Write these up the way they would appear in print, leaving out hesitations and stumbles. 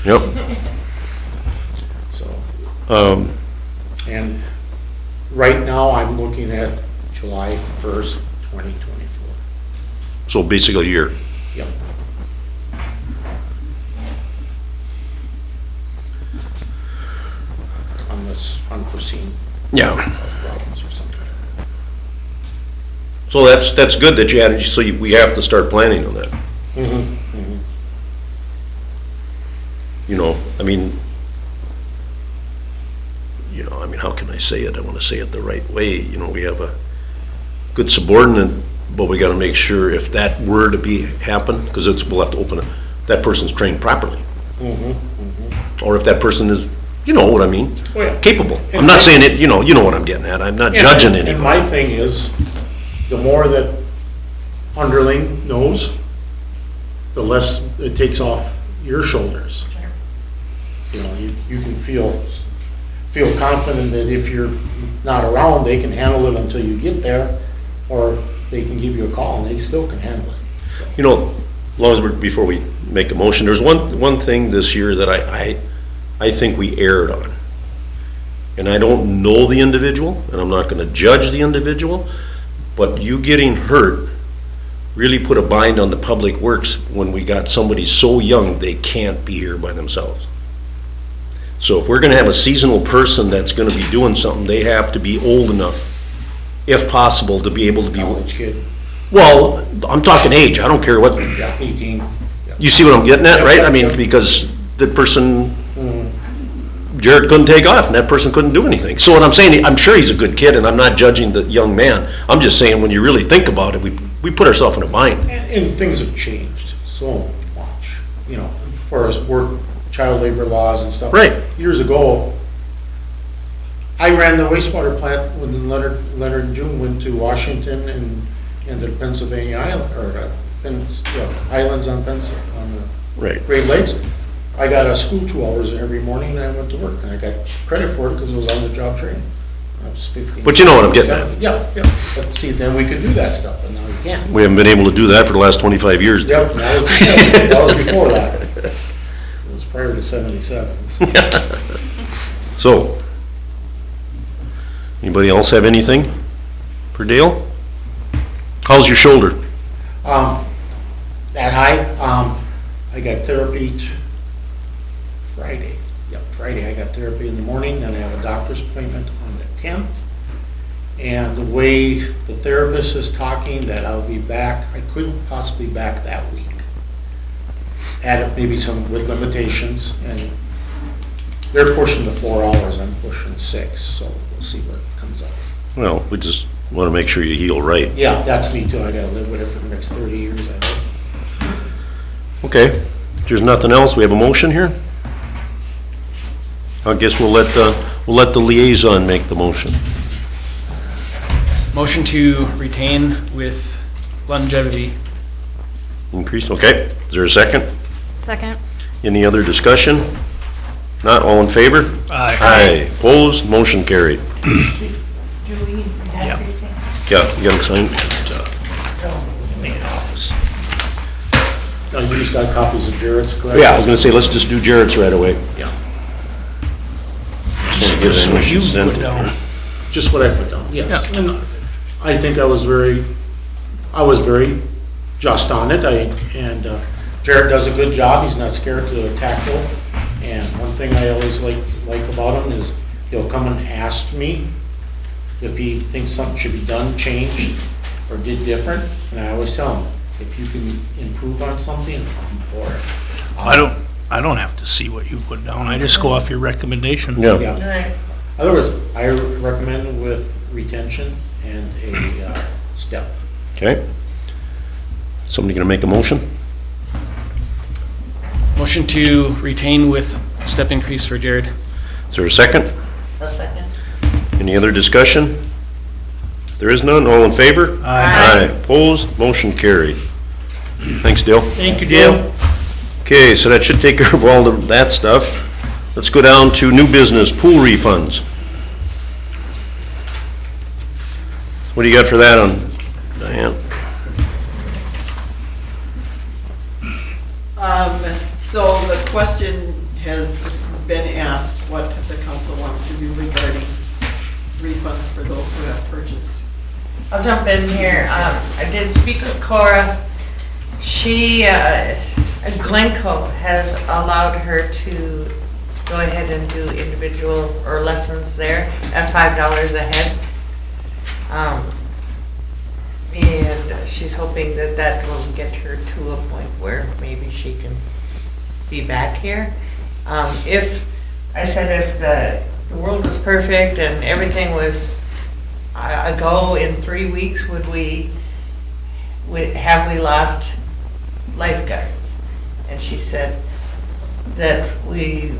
Yep. So, and right now I'm looking at July 1st, 2024. So basically a year. Yep. Unless unforeseen Yeah. problems or something. So that's good that you added, so we have to start planning on that. You know, I mean, how can I say it? I want to say it the right way. You know, we have a good subordinate, but we got to make sure if that were to happen, because we'll have to open it, that person's trained properly. Or if that person is, you know what I mean, Oh, yeah. capable. I'm not saying it, you know what I'm getting at. I'm not judging anybody. And my thing is, the more that underling knows, the less it takes off your shoulders. You know, you can feel confident that if you're not around, they can handle it until you get there, or they can give you a call and they still can handle it. So. You know, as long as before we make a motion, there's one thing this year that I think we erred on. And I don't know the individual, and I'm not gonna judge the individual, but you getting hurt really put a bind on the public works when we got somebody so young they can't be here by themselves. So if we're gonna have a seasonal person that's gonna be doing something, they have to be old enough, if possible, to be able to be. College kid, Well, I'm talking age, I don't care what, 18. Yeah. you see what I'm getting at, Yeah, right? yeah, I mean, yeah. because the person, Jared couldn't take off, and that person couldn't do anything. So what I'm saying, I'm sure he's a good kid, and I'm not judging the young man. I'm just saying, when you really think about it, we put ourselves in a bind. And things have changed so much, you know, as far as work, child labor laws and stuff. Right. Years ago, I ran the wastewater plant when Leonard and June went to Washington and the Pennsylvania island, or islands on on the Right. Great Lakes. I got a school 2 hours every morning and I went to work, and I got credit for it because it was on the job training. I was 15. But you know what I'm getting at. 17. Yeah. But see, then we could do that stuff, but now you can't. We haven't been able to do that for the last 25 years. Yeah, that was before that. It was prior to 77. So, anybody else have anything for Dale? How's your shoulder? That high, I got therapy Friday. Yep, Friday I got therapy in the morning, and I have a doctor's appointment on the 10th. And the way the therapist is talking, that I'll be back, I could possibly back that week. Add maybe some with limitations, and they're pushing the 4 hours, I'm pushing 6, so we'll see what comes up. Well, we just want to make sure you heal right. Yeah, that's me too, I gotta live with it for the next 30 years, I hope. Okay, if there's nothing else, we have a motion here? I guess we'll let the liaison make the motion. Motion to retain with longevity. Increase, okay. Is there a second? Second. Any other discussion? Not, all in favor? Aye. Aye. Opposed, motion carried. Julie, that's his thing. Yeah, you gotta sign. Now, you just got copies of Jared's, correct? Yeah, I was gonna say, let's just do Jared's right away. Yeah. Just wanna give them what she sent. Just what I put down, yes. And I think I was very just on it. Jared does a good job. He's not scared to tackle. And one thing I always like about him is he'll come and ask me if he thinks something should be done, changed, or did different. And I always tell him, if you can improve on something, I'm for it. I don't have to see what you put down, I just go off your recommendation. Yeah, Yeah. Right. Otherwise, I recommend with retention and a step. okay. Somebody gonna make a motion? Motion to retain with step increase for Jared. Is there a second? A second. Any other discussion? If there is none, all in favor? Aye. Opposed, motion carried. Thanks, Dale. Thank you, Dale. Okay, so that should take care of all that stuff. Let's go down to new business, pool refunds. What do you got for that on, Diane? So the question has just been asked what the council wants to do regarding refunds for those who have purchased. I'll jump in here. I did speak with Cora. She, Glencoe has allowed her to go ahead and do individual or lessons there at $5 a head. And she's hoping that that will get her to a point where maybe she can be back here. If the world was perfect and everything was a go in 3 weeks, have we lost lifeguards? And she said that we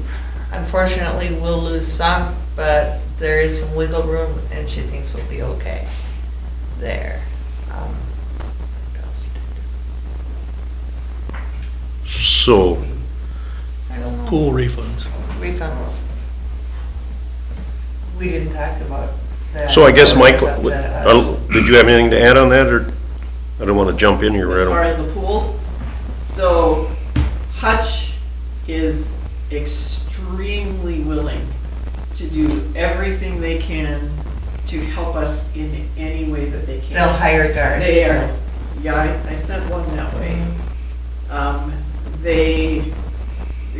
unfortunately will lose some, but there is some wiggle room and she thinks we'll be okay there. What else? So, I don't know. Pool refunds. Refunds. We didn't talk about that. so I guess, Mike, It's up to us. did you have anything to add on that, or I don't want to jump in here right As far away? as the pools, so Hutch is extremely willing to do everything they can to help us in any way that they can. They'll hire guards. They are, yeah, I sent one that way. They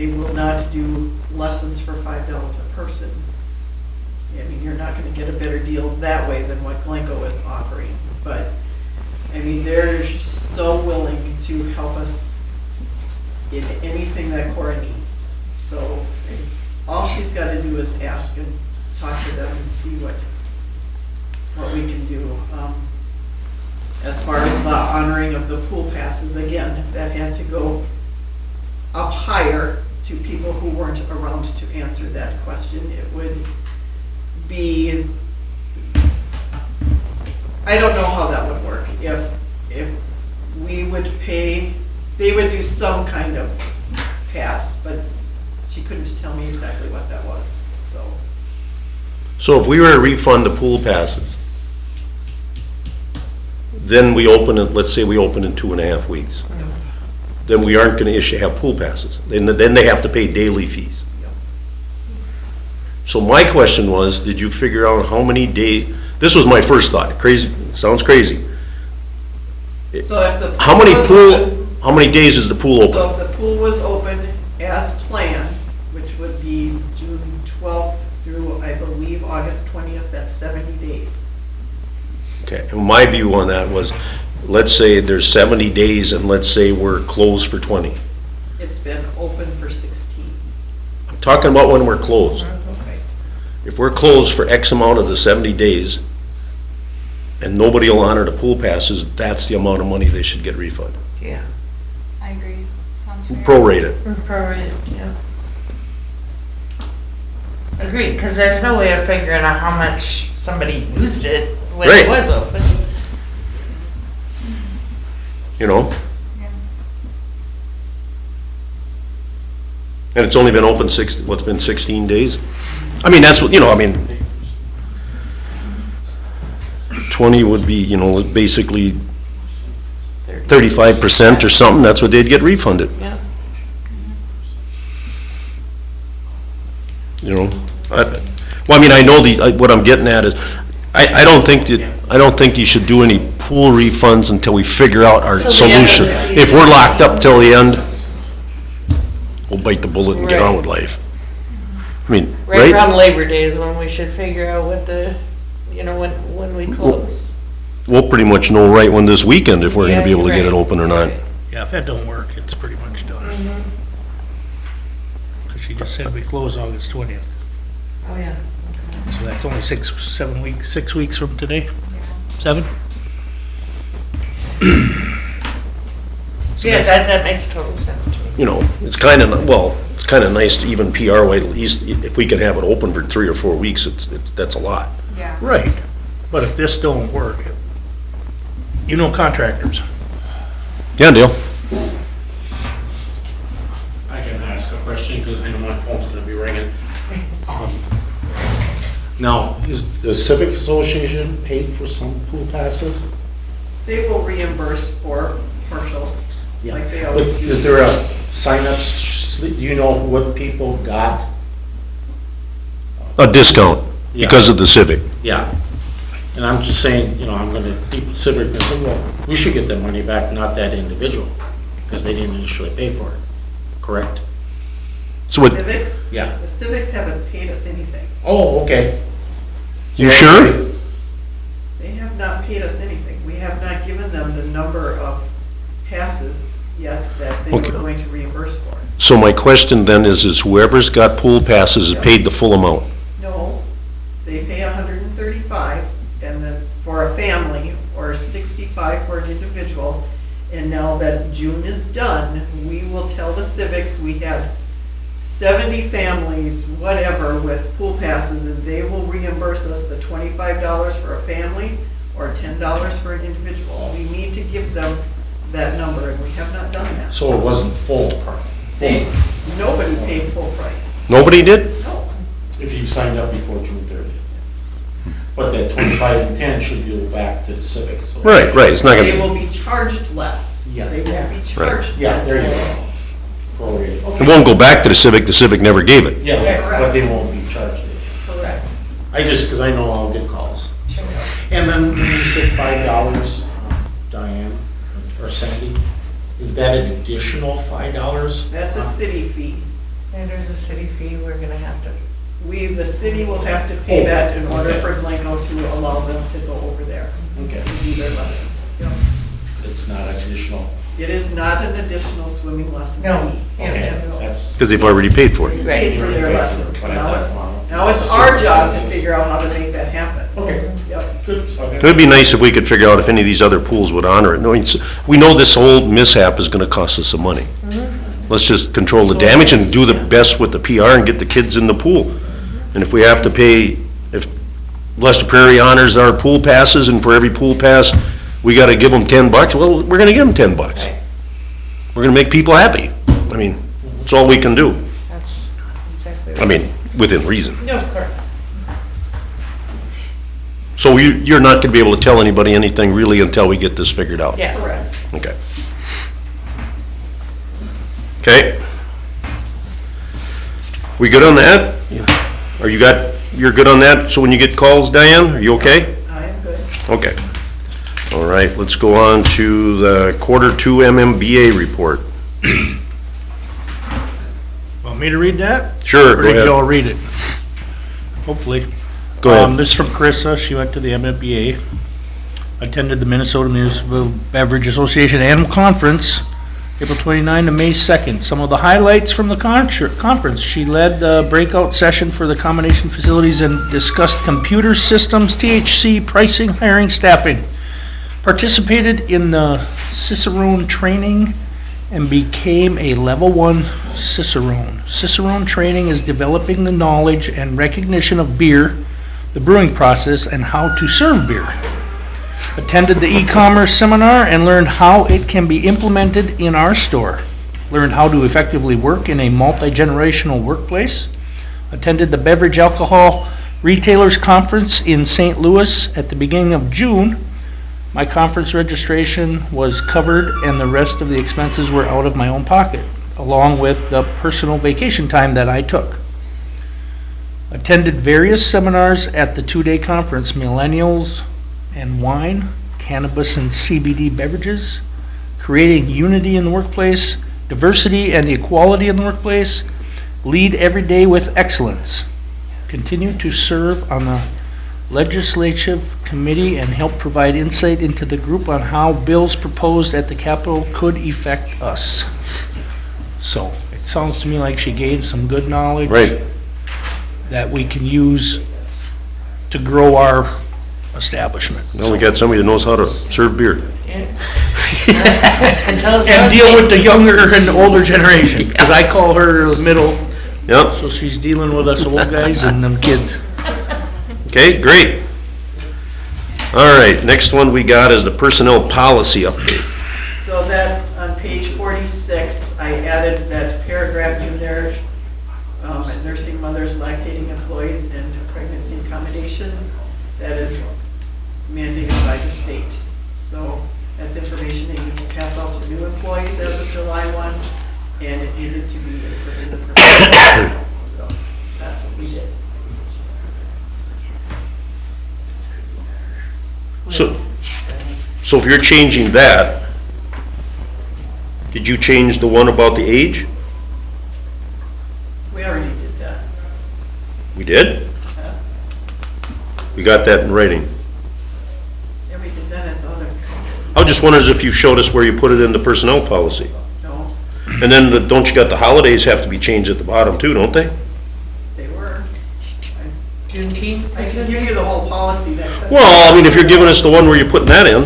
will not do lessons for $5 a person. I mean, you're not gonna get a better deal that way than what Glencoe is offering, but, I mean, they're so willing to help us in anything that Cora needs. So, all she's gotta do is ask and talk to them and see what we can do. As far as the honoring of the pool passes, again, that had to go up higher to people who weren't around to answer that question. It would be, I don't know how that would work. If we would pay, they would do some kind of pass, but she couldn't tell me exactly what that was, so. So if we were to refund the pool passes, then we open it, let's say we open in 2.5 weeks, then we aren't gonna have pool passes. Then they have to pay daily fees. Yep. So my question was, did you figure out how many days, this was my first thought, crazy, sounds crazy. So if the. How many was open- how many days is the pool So open? if the pool was open as planned, which would be June 12th through, I believe, August 20th, that's 70 days. Okay, and my view on that was, let's say there's 70 days and let's say we're closed for 20. It's been open for 16. I'm talking about when we're closed. Okay. If we're closed for X amount of the 70 days and nobody will honor the pool passes, that's the amount of money they should get refunded. Yeah. I agree. Sounds fair. Prorate it. Prorated, yeah. Agreed, because there's no way of figuring out how much somebody used it when Right. it was open. You know? Yeah. And it's only been open 16 days? I mean, that's what, 20 would be, basically 35% or something, that's what they'd get refunded, Yeah. I know what I'm getting at is, I don't think you should do any pool refunds until we figure out our Till the end of the solution. season. If we're locked up till the end, we'll bite the bullet and get on with life. I mean, Right right? around Labor Day is when we should figure out what when we close. We'll pretty much know right when this weekend if we're gonna Yeah, be able to you're get it right. open or not. Right. Yeah, if that don't work, it's pretty much done. Mhm. Because she just said we close August 20th. Oh, yeah. So that's only 6 weeks from today? 7? Yeah, that makes total sense to me. It's kind of nice to even PR way, at least if we can have it open for 3 or 4 weeks, that's a lot. Yeah. Right. But if this don't work, contractors. Yeah, Dale? I can ask a question because I know my phone's gonna be ringing. Now, is the Civic Association paid for some pool passes? They will reimburse for partial, like they But always do. is there a sign-up do you know what people got? A discount Yeah. because of the Civic. Yeah. And I'm just saying, I'm gonna, people, Civic, and say, well, we should get that money back, not that individual, because they didn't initially pay for it, correct? So what, Civics? Yeah. The Civics haven't paid us anything. Oh, okay. you sure? They have not paid us anything. We have not given them the number of passes yet that they were Okay. going to reimburse for. So my question then is whoever's got pool passes is paid the full amount? No, they pay 135 and then for a family or 65 for an individual. And now that June is done, we will tell the Civics we had 70 families, whatever, with pool passes, and they will reimburse us the $25 for a family or $10 for an individual. We need to give them that number, and we have not done that. So it wasn't full price? Nobody paid full price. Nobody did? No. If you signed up before June 30th. But that 25 and 10 should go back to the Civics. So- Right, it's not They gonna, will be charged less. Yeah. They won't be charged. Yeah, there you go. Prorated. it Okay. won't go back to the Civic never gave it. Yeah, Correct. but they won't be charged it. Correct. Because I know I'll get calls. So. And then when you said $5, Diane, or Sandy, is that an additional $5? That's a city fee. And there's a city fee we're gonna have to, The city will have to pay that in order for Glencoe to allow them to go over there Okay, and do their lessons. Yep. it's not additional. It is not an additional swimming lesson No. fee. Okay, No. that's. Because they've already paid for it. We paid for their lessons. But I Now thought, it's, wow. now it's our job to figure out how to make that happen. Okay, Yep. good. So I got- It'd be nice if we could figure out if any of these other pools would honor it. Knowing, we know this whole mishap is gonna cost us some money. Let's just control the damage and do the best with the PR and get the kids in the pool. And if we have to pay, if Lester Prairie honors our pool passes and for every pool pass, we gotta give them $10, well, we're gonna give them $10. We're gonna make people happy. I mean, it's all we can do. that's exactly I right. mean, within reason. No, of course. So you're not gonna be able to tell anybody anything really until we get this figured out? Yeah. Correct. Okay. Okay. We good on that? You're good on that? So when you get calls, Diane, are you okay? I am good. Okay. All right, let's go on to the Q2 MMBA report. Want me to read that? Sure, Or go did ahead. y'all read it? Hopefully. Go ahead. This is from Carissa. She went to the MMBA, attended the Minnesota Municipal Beverage Association Annual Conference, April 29 to May 2nd. Some of the highlights from the conference: she led the breakout session for the combination facilities and discussed computer systems, THC, pricing, hiring, staffing. Participated in the Cicerone training and became a level 1 Cicerone. Cicerone training is developing the knowledge and recognition of beer, the brewing process, and how to serve beer. Attended the e-commerce seminar and learned how it can be implemented in our store. Learned how to effectively work in a multi-generational workplace. Attended the Beverage Alcohol Retailers Conference in St. Louis at the beginning of June. My conference registration was covered and the rest of the expenses were out of my own pocket, along with the personal vacation time that I took. Attended various seminars at the 2-day conference: Millennials and Wine, Cannabis and CBD Beverages, Creating Unity in the Workplace, Diversity and Equality in the Workplace, Lead Every Day with Excellence. Continue to serve on the Legislative Committee and help provide insight into the group on how bills proposed at the Capitol could affect us. So, it sounds to me like she gave some good knowledge. Right. That we can use to grow our establishment. Now we got somebody that knows how to serve beer. And tell us how And it's deal made. with the younger and the older generation, because I call her the middle, Yep, so she's dealing with us old guys and them kids. okay, great. All right, next one we got is the personnel policy update. So that, on page 46, I added that paragraph in there, nursing mothers, lactating employees, and pregnancy accommodations. That is mandated by the state. So that's information that you can pass out to new employees as of July 1, and it needed to be in So if you're changing that, did you change the one about the age? We already did that, We did? yes. We got that in writing. Yeah, we did that at the other council. I was just wondering if you showed us where you put it in the personnel policy. No, And then, don't you got the holidays have to be changed at the bottom too, don't they? they were. Juneteenth? I can give you the whole policy that. Well, I mean, if you're giving us the one where you're putting that in,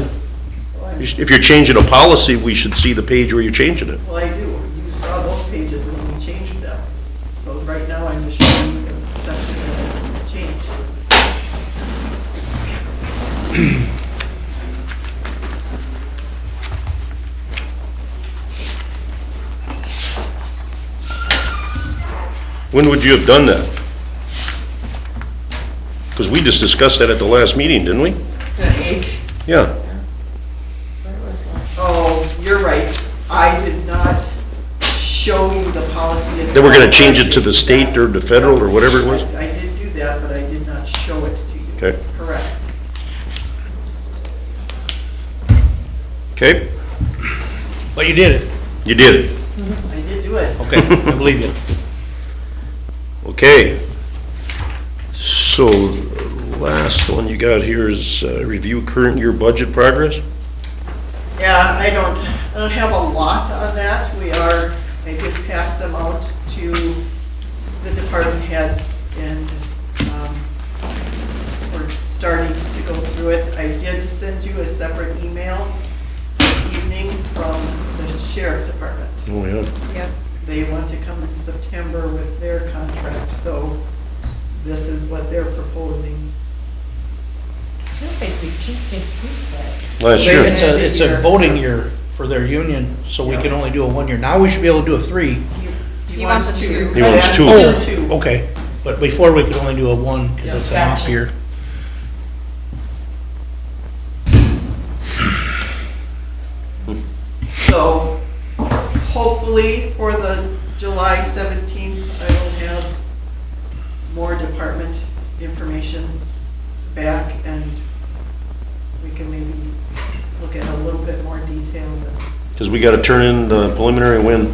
Well, I- if you're changing a policy, we should see the page where you're changing it. Well, I do. You saw those pages when we changed them. So right now, I'm just showing you the section that I changed. When would you have done that? Because we just discussed that at the last meeting, didn't we? The age? Yeah. Where was that? Oh, you're right. I did not show you the policy itself. Then we're gonna change it to the state or the federal or whatever it was? I did do that, but I did not show it to you. Okay. Correct. Okay, But you did it. you did it. I did do it. Okay, I believe you. Okay. So, last one you got here is review current year budget progress? Yeah, I don't have a lot on that. I did pass them out to the department heads and, we're starting to go through it. I did send you a separate email this evening from the sheriff department. Oh, yeah. Yep. They want to come in September with their contract, so this is what they're proposing. I feel like we just increased that. Last year. It's a voting year for their union, so we can only do a 1 year. Now we should be able to do a 3. He wants two. He wants two. Oh, Two. okay. But before we could only do a 1 because Yeah, it's an off gotcha. year. So hopefully for the July 17th, I will have more department information back and we can maybe look at a little bit more detail. Because we gotta turn in the preliminary when?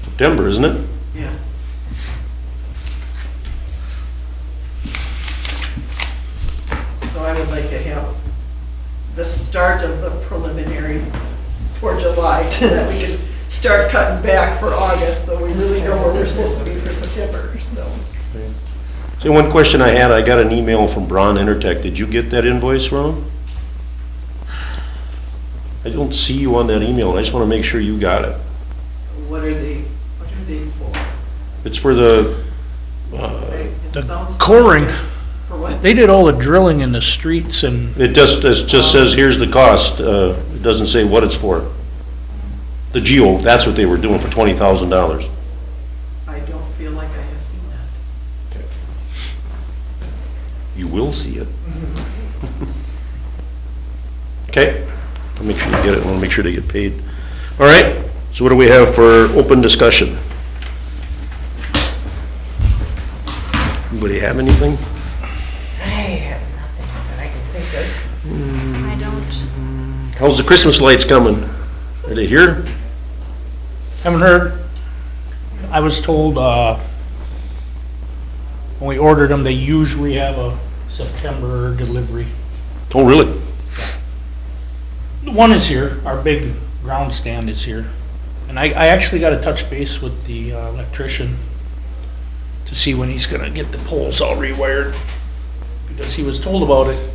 September, isn't it? Yes. So I would like to have the start of the preliminary for July so that we can start cutting back for August, so we really know where we're supposed to be for September, so. See, one question I had, I got an email from Braun Intertech. Did you get that invoice, Ron? I don't see you on that email. I just wanna make sure you got it. What are they for? It's for the, It The sounds coring. familiar. For what? They did all the drilling in the streets and it just says, here's the cost. It doesn't say what it's for. The geo, that's what they were doing for $20,000. I don't feel like I have seen that. You will see it. Okay, I'll make sure you get it, I wanna make sure they get paid. All right, so what do we have for open discussion? Anybody have anything? I have nothing that I can think of. I don't. How's the Christmas lights coming? Are they here? haven't heard. I was told, when we ordered them, they usually have a September delivery. Oh, really? One is here, our big ground stand is here. And I actually got to touch base with the electrician to see when he's gonna get the poles all rewired. Because he was told about it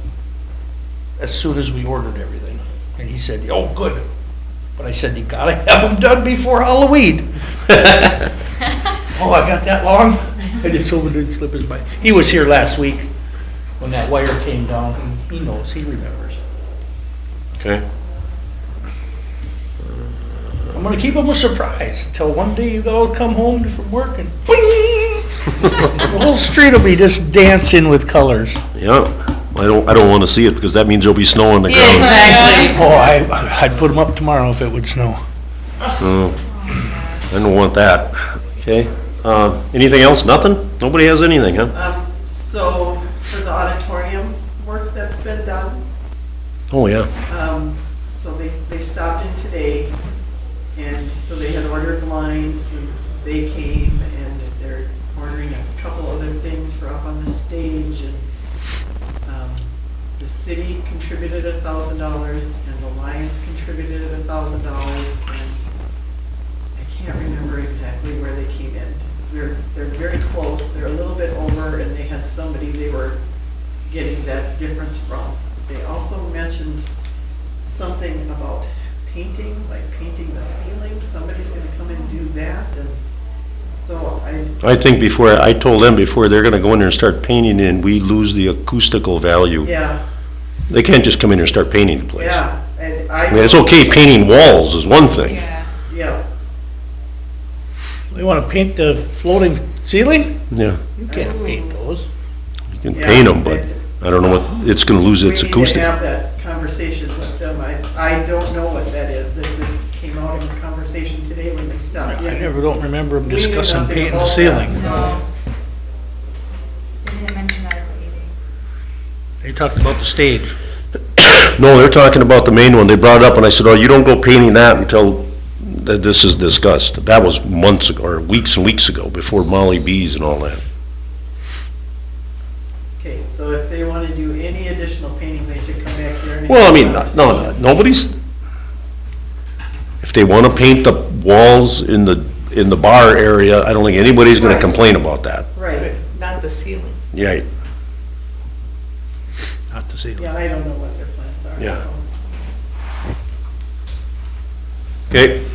as soon as we ordered everything. And he said, oh, good. But I said, you gotta have them done before Halloween. Oh, I got that long? I just hope it didn't slip his mind. He was here last week when that wire came down. He knows, he remembers. Okay. I'm gonna keep him a surprise until one day you all come home from work and bing! The whole street will be just dancing with colors. Yeah, I don't wanna see it because that means there'll be snow on the Yeah, ground. exactly. Oh, I'd put them up tomorrow if it would snow. Oh, I don't want that. Okay, anything else? Nothing? Nobody has anything, huh? So for the auditorium work that's been Oh, yeah. So they stopped in today, and so they had ordered lines, and they came, and they're ordering a couple other things for up on the stage, and the city contributed $1,000, and the Lions contributed $1,000, and I can't remember exactly where they came in. They're very close, they're a little bit over, and they had somebody they were getting that difference from. They also mentioned something about painting, like painting the ceiling, somebody's gonna come and do that, and so I think I told them before, they're gonna go in there and start painting and we lose the acoustical value. yeah, They can't just come in there and start painting the place. yeah, and I. I mean, it's okay painting walls is one thing. Yeah. Yeah, You wanna paint the floating ceiling? Yeah, You can't paint those. you can Yeah, paint them, but I don't know what, it's gonna lose its we need to acoustic. have that conversation with them. I don't know what that is. It just came out in a conversation today when they stopped. I never don't remember them We knew discussing nothing painting the about that, ceiling. so- No. They didn't mention that at the meeting. They talked about the stage. No, they're talking about the main one. They brought it up and I said, oh, you don't go painting that until this is discussed. That was months ago, or weeks and weeks ago, before Molly B's and all that. Okay, so if they want to do any additional painting, they should come back there and. have Well, I a mean, conversation. nobody's, if they wanna paint the walls in the bar area, I don't think anybody's gonna Right. complain about that. Right, Not the ceiling. Yeah, Not the ceiling. yeah, I don't know what their plans are. Yeah. so. okay.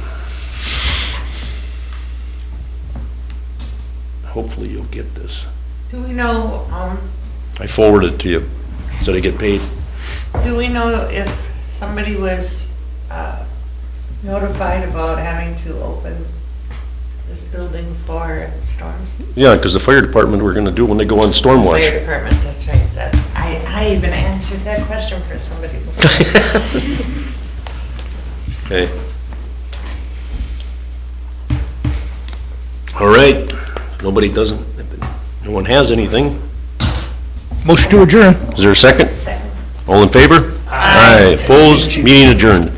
Hopefully you'll get this. Do we know, I forwarded it to you, so they get paid. do we know if somebody was notified about having to open this building for storms? Yeah, because the fire department, we're gonna do when they go on storm watch. Fire department, that's right. That, I even answered that question for somebody before. Okay. All right, nobody doesn't, no one has anything. Motion to adjourn. Is there a second? Second. All in favor? Aye. Opposed? Meeting adjourned.